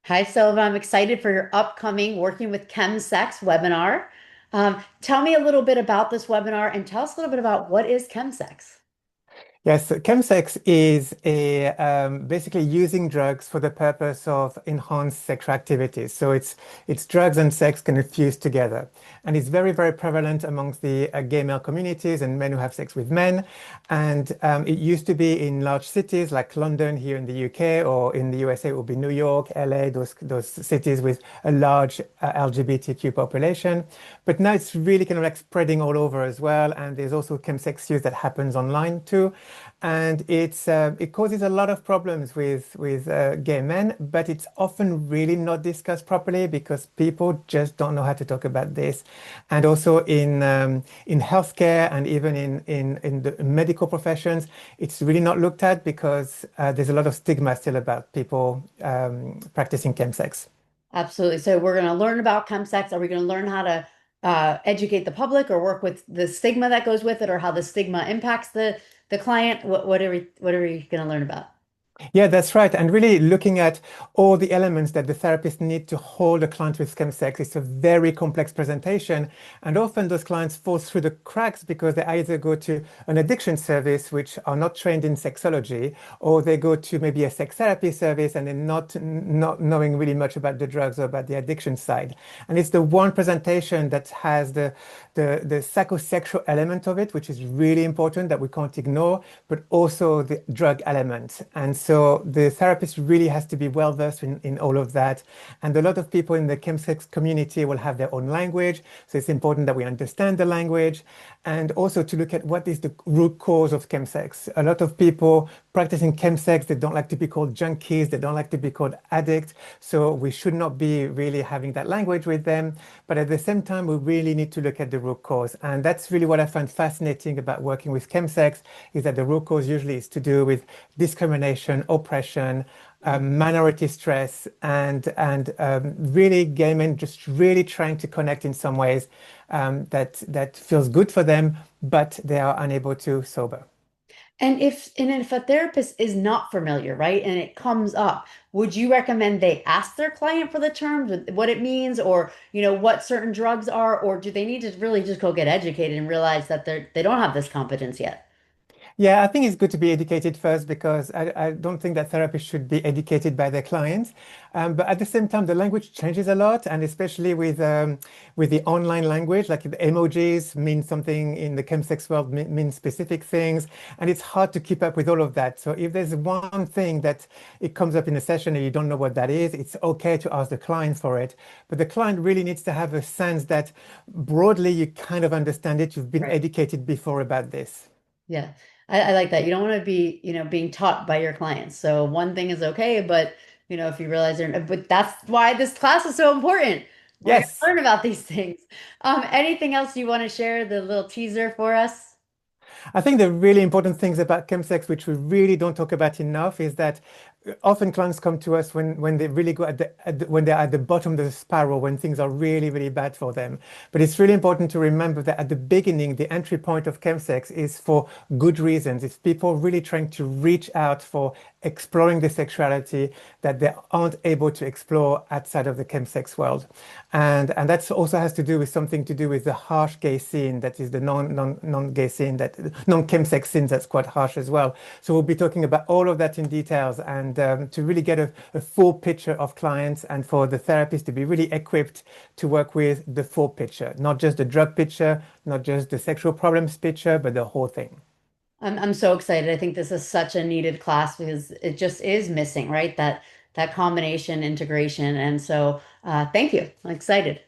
Hi, Silva. I'm excited for your upcoming Working with ChemSex webinar. Tell me a little bit about this webinar and tell us a little bit about what is ChemSex. Yes, so chemsex is basically using drugs for the purpose of enhanced sexual activities. So it's drugs and sex kind of fused together, and it's very very prevalent amongst the gay male communities and men who have sex with men. And it used to be in large cities like London here in the UK, or in the USA it would be New York, LA, those cities with a large LGBTQ population. But now it's really kind of like spreading all over as well, and there's also chemsex use that happens online too. And it causes a lot of problems with gay men, but it's often really not discussed properly because people just don't know how to talk about this. And also in healthcare and even in the medical professions, it's really not looked at because there's a lot of stigma still about people practicing chemsex. Absolutely. So we're going to learn about ChemSex. Are we going to learn how to educate the public or work with the stigma that goes with it or how the stigma impacts the client? What are we going to learn about? Yeah, that's right. And really looking at all the elements that the therapist need to hold a client with chemsex. It's a very complex presentation. And often those clients fall through the cracks because they either go to an addiction service, which are not trained in sexology, or they go to maybe a sex therapy service and they're not knowing really much about the drugs or about the addiction side. And it's the one presentation that has the psychosexual element of it, which is really important that we can't ignore, but also the drug element. And so the therapist really has to be well versed in all of that. And a lot of people in the chemsex community will have their own language. So it's important that we understand the language and also to look at what is the root cause of chemsex. A lot of people practicing chemsex, they don't like to be called junkies, they don't like to be called addicts. So we should not be really having that language with them. But at the same time, we really need to look at the root cause. And that's really what I find fascinating about working with chemsex is that the root cause usually is to do with discrimination, oppression, minority stress, and really gay men just really trying to connect in some ways that feels good for them, but they are unable to sober. And if a therapist is not familiar, right, and it comes up, would you recommend they ask their client for the terms, what it means, or what certain drugs are, or do they need to really just go get educated and realize that they don't have this competence yet? Yeah, I think it's good to be educated first because I don't think that therapists should be educated by their clients. But at the same time, the language changes a lot, and especially with the online language, like the emojis mean something in the chemsex world mean specific things, and it's hard to keep up with all of that. So if there's one thing that it comes up in a session and you don't know what that is, it's okay to ask the client for it. But the client really needs to have a sense that broadly you kind of understand it. You've been Right. educated before about this. Yeah. I like that. You don't want to be, being taught by your clients. So one thing is okay, but if you realize but that's why this class is so important. We're going to Yes. learn about these things. Anything else you want to share, the little teaser for us? I think the really important things about chemsex, which we really don't talk about enough, is that often clients come to us when they really go when they're at the bottom of the spiral, when things are really, really bad for them. But it's really important to remember that at the beginning, the entry point of chemsex is for good reasons. It's people really trying to reach out for exploring the sexuality that they aren't able to explore outside of the chemsex world. And that also has to do with something to do with the harsh gay scene that is the non-gay scene, that non-chemsex scene that's quite harsh as well. So we'll be talking about all of that in details and to really get a full picture of clients and for the therapist to be really equipped to work with the full picture, not just the drug picture, not just the sexual problems picture, but the whole thing. I'm so excited. I think this is such a needed class because it just is missing, right? That combination integration. And so thank you. I'm excited.